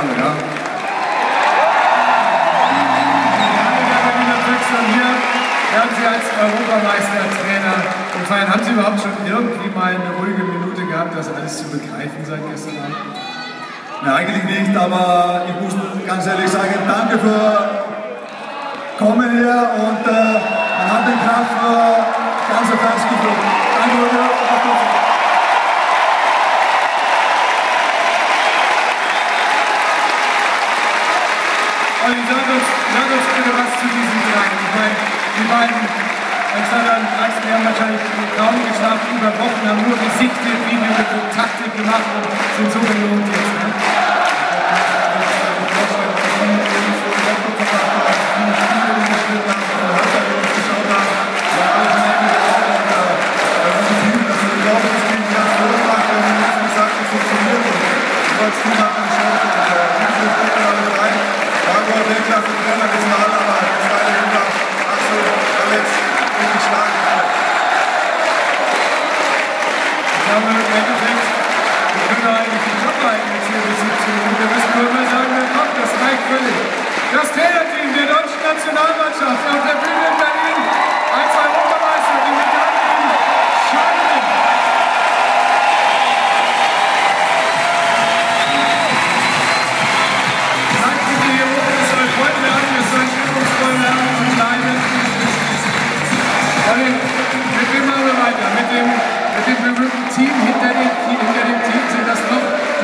Hallo, ja. Wir haben Sie als Europameister-Trainer gefeiert. Haben Sie überhaupt schon irgendwie mal eine ruhige Minute gehabt, das alles zu begreifen seit gestern Abend? Ja, eigentlich nicht, aber ich muss ganz ehrlich sagen, danke für Kommen hier und man hat den Kraft für ganze Fans gefühlt. Danke, Leute. Olli, sag uns bitte was zu diesen dreien. Ich meine, die beiden Alexander und Max, die haben wahrscheinlich kaum geschlafen über Wochen, haben nur gesichtet, Video mit Taktik gemacht und sind so belohnt jetzt. Ne? Das Trainerteam der deutschen Nationalmannschaft auf der Bühne in Berlin.